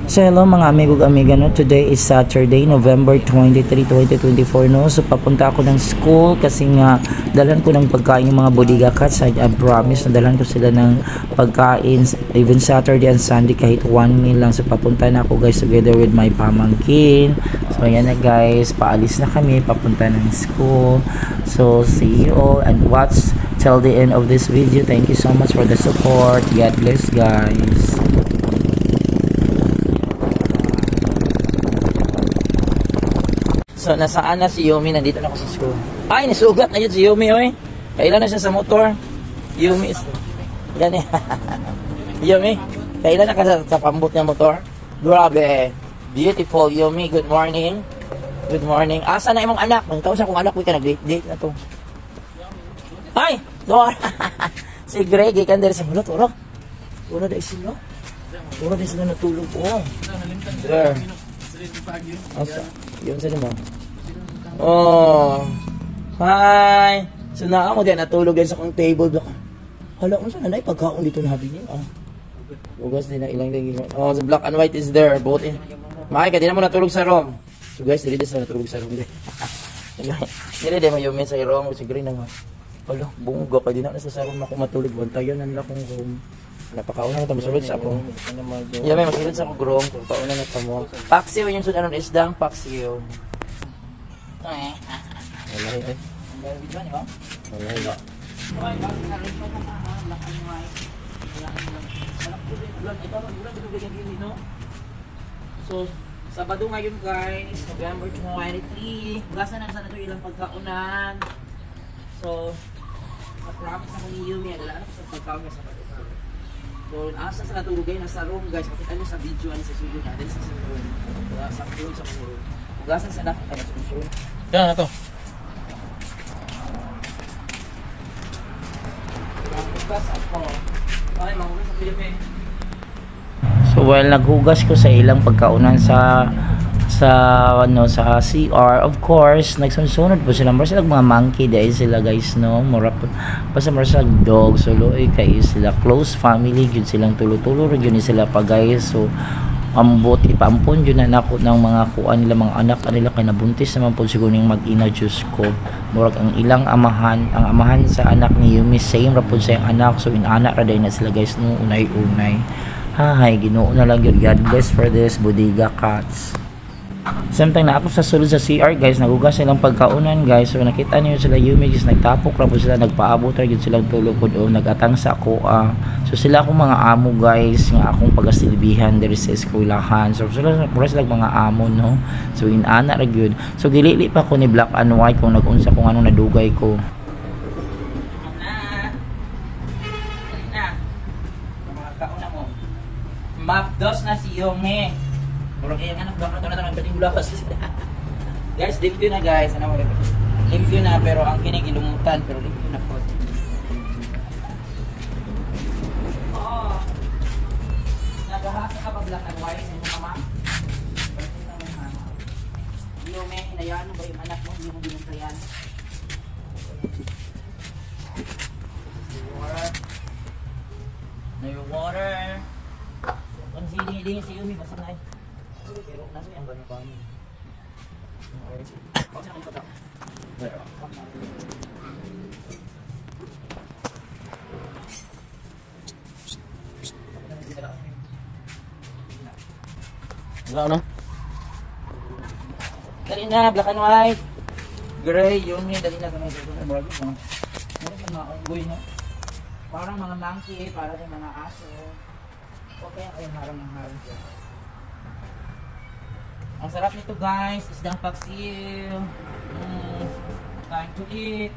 So hello mga amigo amiga, no? Today is Saturday, November 23, 2024, no? So papunta ako ng school kasi nga dalhan ko ng pagkain yung mga bodega cats. I promise na dalhan ko sila ng pagkain even Saturday and Sunday kahit 1 meal lang. So papunta na ako guys together with my pamangkin. So ayan na guys, paalis na kami papunta ng school. So see you all and watch till the end of this video. Thank you so much for the support. God bless guys. So, nasaan na si Yumi? Nandito na ako sa school. Ay, nasugat na yun si Yumi, oy. Kailan na siya sa motor? Yumi is... Yan eh. Yumi, kailan na ka sa pambot niya motor? Grabe. Beautiful, Yumi. Good morning. Good morning. Asa na imong anak? Ang tawag sa kong anak, ka nag-date na to. Ay! Door! Si Greg, ikan dari sa mulo, turo. Turo dahil sila. Turo dahil sila natulog po. There. Asa? Yun sa naman. Oh. Hi. So na ako diyan natulog din sa kong table. Hala, unsa na nay pagkaon dito na habi niya. Ugas din na ilang ding. Oh, the black and white is there both in. May ka din mo natulog sa room. So guys, dili sa natulog sa room din. Dili din mo yung sa room si green naman. Hala, bunggo ka din na sa room ako matulog. Bantayan na akong room. Napakauna na masulod sa ako. Yeah, may masulod sa akong room. Pauna na ta mo. Paksiw yung sudan ng isdang paksiw. Wala eh. So, Sabado ngayon guys, November 23. Gasan na sana ito ilang pagkaunan. So, promise ako ni Yumi, alam ko sa pagkaunan sa Sabado. So, asa sa natulugay, nasa room guys. Makita nyo sa video, ano sa studio natin sa room. Sa room, sa room. Gasan sa nakita na sa room. Yan na to. So while naghugas ko sa ilang pagkaunan sa CR, of course nagsunod po sila mga mga monkey dahil sila guys, no, mura basta marasa dog solo kay sila close family gyud silang tulo-tulo gyud sila pa guys. So ambot ipaampon yun na nako ng mga kuan nila mga anak nila kay nabuntis naman po siguro ning mag-ina Diyos ko. Murag ang ilang amahan, ang amahan sa anak ni Yumi same ra pud sa iyang anak. So inaana ra day na sila guys, no, unay-unay. Hay, Ginoo na lang yun. God bless for this bodega cats. Samtang na ako sa sulod sa CR guys, nagugas silang pagkaunan guys. So nakita niyo sila Yumi guys, nagtapok ra po sila, nagpaabot ra gyud silang tulog pod o nagatang sa ako. So sila akong mga amo guys nga akong pagasilbihan diri sa eskwelahan. So sila mga amo, no. So inana ra gyud. So gilili pa ko ni black and white kung nagunsa kung ano nadugay ko. Mapdos na si Yumi. Murag yung anak baka ito na ito nagpatingulakas. Guys, limpyo na guys. Ano mo? Limpyo na pero ang kinigilumutan. Pero limpyo na po. Oo. Nagahasa ka pa black and white. Ano mama? Yumi, hinayaan mo ba yung anak mo? Hindi mo binuntayan. Na yung water. Ang sinihiling si Yumi, basta na eh. Pero nasa yung bani-bani. Bakit ako ito? Wala ano? Dali na, black and white. Gray, Yumi, dali na kami. Meron mga unggoy, no? Parang mga monkey, parang mga aso. Okay, ayun, harang-harang siya. Ang sarap nito guys, isdang paksiw. Time to eat.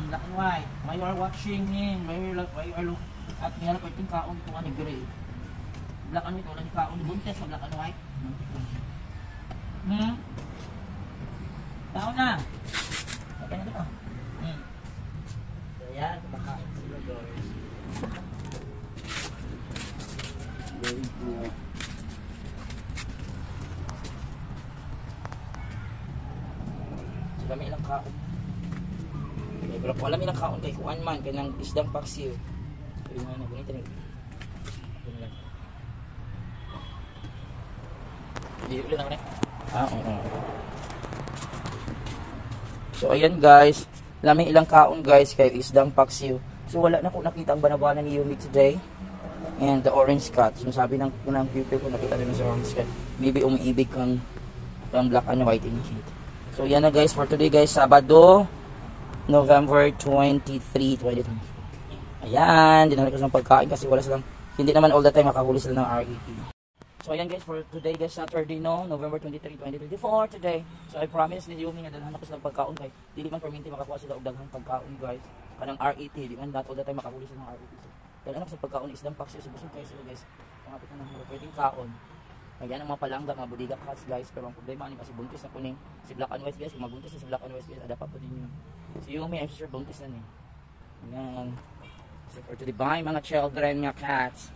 Black and white. Why you are watching me? Why you are look at me? Ano pa itong kaon ito ka ni Gray? Black and white, wala ni kaon. Buntes sa black and white. Taon na. Okay na dito. So yan, kumakain sila guys. Very cool. So kami ilang kaon. Pero kung alam ilang kaon kay kuan man kanang isdang paksiw. So yun na, ganito na. Hindi ulit naman eh. Oo. So ayan guys, lamang ilang kaon guys kay isdang paksiw. So wala na ko nakita ang banabanan ni Yumi today. And the orange cat. So sabi ng pupil ko nakita rin sa orange cat. Maybe umiibig kang black and white in heat. So yan na guys for today guys, Sabado, November 23, 2020. Ayan, dinala ko ng pagkain kasi wala silang, hindi naman all the time makahuli sila ng RET. So ayan guys, for today guys, Saturday no, November 23, 2024 today. So I promise ni Yumi nga dalahan ako silang pagkaon guys. Dili man perminti makakuha sila og daghang pagkaon guys. Kanang RET, di man not all the time makahuli sila ng RET. So, dalahan ako sa pagkaon isdang paksiw, busog kayo sila guys. Pangapit na nang pwedeng kaon. Ayan ang mga palangga, mga budiga cats guys. Pero ang problema ni kasi buntis na po ni si Black and White guys. Kung mabuntis na si Black and White guys, ada pa po din yun. Si Yumi, I'm sure buntis na ni. Ayan. So for today, bye mga children, mga cats.